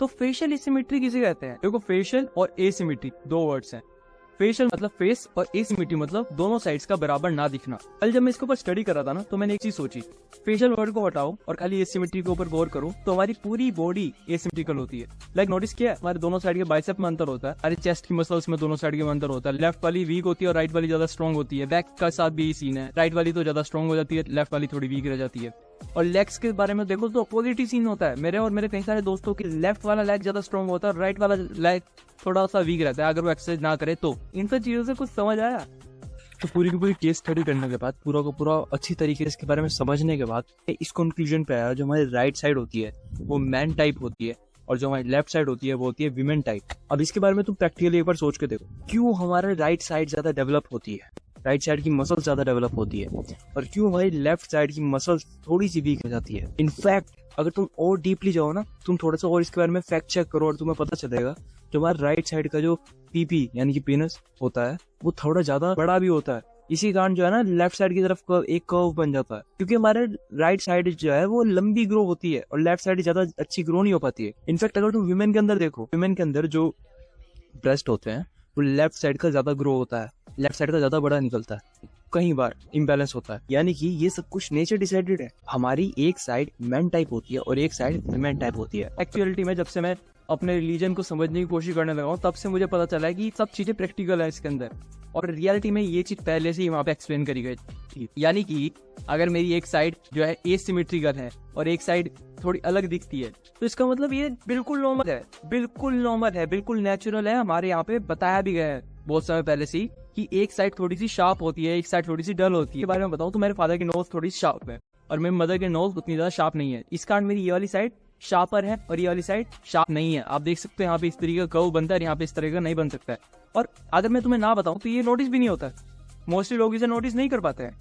तो facial asymmetry किसे कहते हैं? देखो, फेशियल और एसिमेट्री दो वर्ड्स हैं। फेशियल मतलब फेस और एसिमेट्री मतलब दोनों साइड्स का बराबर ना दिखना। कल जब मैं इसके ऊपर स्टडी कर रहा था ना, तो मैंने एक चीज सोची, फेशियल वर्ड को हटाओ और खाली एसिमेट्री के ऊपर गौर करो तो हमारी पूरी बॉडी एसिमेट्रिकल होती है। लाइक नोटिस किया है, हमारे दोनों साइड के बाइसेप में अंतर होता है, हमारे चेस्ट की मसल्स में दोनों साइड के अंतर होता है। लेफ्ट वाली वीक होती है और राइट वाली ज्यादा स्ट्रॉन्ग होती है। बैक का साथ भी यही सीन है, राइट वाली तो ज्यादा स्ट्रॉन्ग हो जाती है, लेफ्ट वाली थोड़ी वीक रह जाती है। और लेग्स के बारे में देखो तो अपोजिट ही सीन होता है। मेरे और मेरे कई सारे दोस्तों के लेफ्ट वाला लेग ज्यादा स्ट्रॉन्ग होता है, राइट वाला लेग थोड़ा सा वीक रहता है अगर वो एक्सरसाइज ना करे तो। इन सब चीजों से कुछ समझ आया? तो पूरी की पूरी केस स्टडी करने के बाद, पूरा को पूरा अच्छी तरीके से इसके बारे में समझने के बाद इस कंक्लूजन पे आया, जो हमारी राइट साइड होती है वो मैन टाइप होती है और जो हमारी लेफ्ट साइड होती है वो होती है विमेन टाइप। अब इसके बारे में तुम प्रैक्टिकली एक बार सोच के देखो, क्यों हमारे राइट साइड ज्यादा डेवलप होती है, राइट साइड की मसल ज्यादा डेवलप होती है, और क्यों हमारी लेफ्ट साइड की मसल थोड़ी सी वीक हो जाती है। इनफैक्ट अगर तुम और डीपली जाओ ना, तुम थोड़ा सा और इसके बारे में फैक्ट चेक करो और तुम्हें पता चलेगा जो हमारा राइट साइड का जो पीपी यानी कि पेनिस होता है वो थोड़ा ज्यादा बड़ा भी होता है। इसी कारण जो है ना लेफ्ट साइड की तरफ एक कर्व बन जाता है, क्योंकि हमारे राइट साइड जो है वो लंबी ग्रो होती है और लेफ्ट साइड ज्यादा अच्छी ग्रो नहीं हो पाती है। इनफैक्ट अगर तुम विमेन के अंदर देखो, विमेन के अंदर जो ब्रेस्ट होते हैं वो लेफ्ट साइड का ज्यादा ग्रो होता है, लेफ्ट साइड का ज्यादा बड़ा निकलता है, कई बार इम्बैलेंस होता है। यानी कि ये सब कुछ नेचर डिसाइडेड है। हमारी एक साइड मैन टाइप होती है और एक साइड वुमेन टाइप होती है। एक्चुअलिटी में जब से मैं अपने रिलीजन को समझने की कोशिश करने लगा हूँ, तब से मुझे पता चला है कि सब चीजें प्रैक्टिकल है इसके अंदर, और रियलिटी में ये चीज पहले से ही वहां पे एक्सप्लेन करी गई थी। यानी कि अगर मेरी एक साइड जो है एसिमेट्रिकल है और एक साइड थोड़ी अलग दिखती है, तो इसका मतलब ये बिल्कुल नॉर्मल है, बिल्कुल नॉर्मल है, बिल्कुल नेचुरल है। हमारे यहाँ पे बताया भी गया है बहुत समय पहले से ही कि एक साइड थोड़ी सी शार्प होती है, एक साइड थोड़ी सी डल होती है। के बारे में बताऊं तो मेरे फादर की नोज थोड़ी शार्प है और मेरी मदर की नोज उतनी ज्यादा शार्प नहीं है। इस कारण मेरी ये वाली साइड शार्पर है और ये वाली साइड शार्प नहीं है। आप देख सकते हैं यहाँ पे इस तरीके का कर्व बनता है, यहाँ पे इस तरह का नहीं बन सकता है। और अगर मैं तुम्हें ना बताऊं तो ये नोटिस भी नहीं होता है, मोस्टली लोग इसे नोटिस नहीं कर पाते हैं।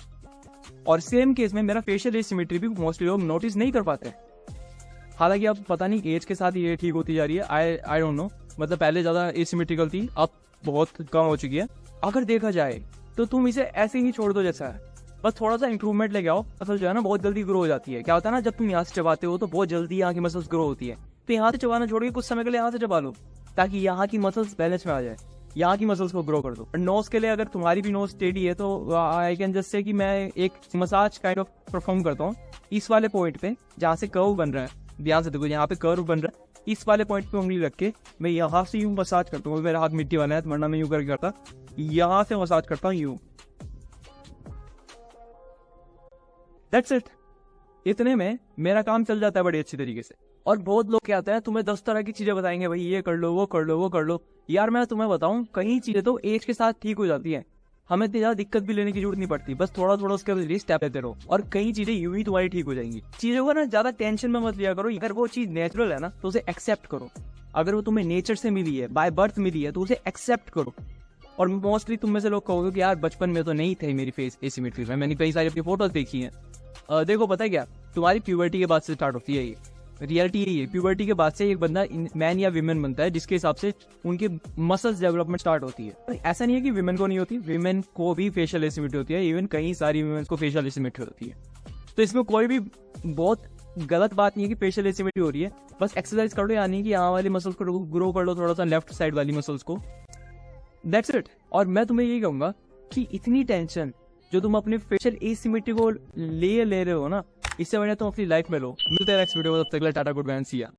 और सेम केस में मेरा फेशियल एसिमेट्री भी मोस्टली लोग नोटिस नहीं कर पाते हैं। हालांकि अब पता नहीं एज के साथ ये ठीक होती जा रही है, आई डोंट नो। मतलब पहले ज्यादा एसिमेट्रिकल थी, अब बहुत कम हो चुकी है। अगर देखा जाए तो तुम इसे ऐसे ही छोड़ दो जैसा है, बस थोड़ा सा इंप्रूवमेंट लेके आओ, मसल जो है ना बहुत जल्दी ग्रो हो जाती है। क्या होता है ना, जब तुम यहाँ से चबाते हो तो बहुत जल्दी यहाँ की मसल्स ग्रो होती है, तो यहाँ से चबाना छोड़ के कुछ समय के लिए यहाँ से चबा लो, ताकि यहाँ की मसल्स बैलेंस में आ जाए, यहाँ की मसल्स को ग्रो कर दो। नोज के लिए अगर तुम्हारी भी नोज स्टेडी है तो आई कैन जस्ट से कि मैं एक मसाज काइंड ऑफ परफॉर्म करता हूँ इस वाले पॉइंट पे जहाँ से कर्व बन रहा है। ध्यान से देखो, यहाँ पे कर्व बन रहा है, इस वाले पॉइंट पे उंगली रख के मैं यहाँ से यूं मसाज करता हूँ। मेरा हाथ मिट्टी वाला है, वरना मैं यूं करके करता, यहाँ से मसाज करता हूँ यूं। That's it. इतने में मेरा काम चल जाता है बड़ी अच्छी तरीके से। और बहुत लोग क्या आता है, तुम्हें 10 तरह की चीजें बताएंगे, भाई ये कर लो, वो कर लो, वो कर लो। यार मैं तुम्हें बताऊं, कई चीजें तो एज के साथ ठीक हो जाती है, हमें इतनी ज्यादा दिक्कत भी लेने की जरूरत नहीं पड़ती, बस थोड़ा थोड़ा उसके लिए स्टेप लेते रहो और कई चीजें यूं ही तुम्हारी ठीक हो जाएंगी। चीजों को ना ज्यादा टेंशन में मत लिया करो। अगर वो चीज नेचुरल है ना तो उसे एक्सेप्ट करो। अगर वो तुम्हें नेचर से मिली है, बाय बर्थ मिली है, तो उसे एक्सेप्ट करो। और मोस्टली तुम में से लोग कहोगे कि यार बचपन में तो नहीं थे मेरी फेस एसिमेट्री में, मैंने कई सारी अपनी फोटोज देखी हैं। देखो पता है क्या, तुम्हारी प्यूबर्टी के बाद से स्टार्ट होती है ये, रियलिटी यही है। प्यूबर्टी के बाद से एक बंदा मैन या विमेन बनता है, जिसके हिसाब से उनके मसल्स डेवलपमेंट स्टार्ट होती है। ऐसा नहीं है कि विमेन को नहीं होती, विमेन को भी फेशियल एसिमेट्री होती है, इवन कई सारी विमेन को फेशियल एसिमेट्री होती है। तो इसमें कोई भी बहुत गलत बात नहीं है कि फेशियल एसिमेट्री हो रही है, बस एक्सरसाइज करो, यानी कि यहाँ वाली मसल्स को ग्रो कर लो थोड़ा सा, लेफ्ट साइड वाली मसल्स को। That's it. और मैं तुम्हें यही कहूंगा कि इतनी टेंशन जो तुम अपने फेशियल एसिमेट्री को ले रहे हो ना, इससे बढ़िया तुम अपनी लाइफ में लो। मिलते हैं नेक्स्ट वीडियो में, तब तक के लिए टाटा, गुड बाय, सी या।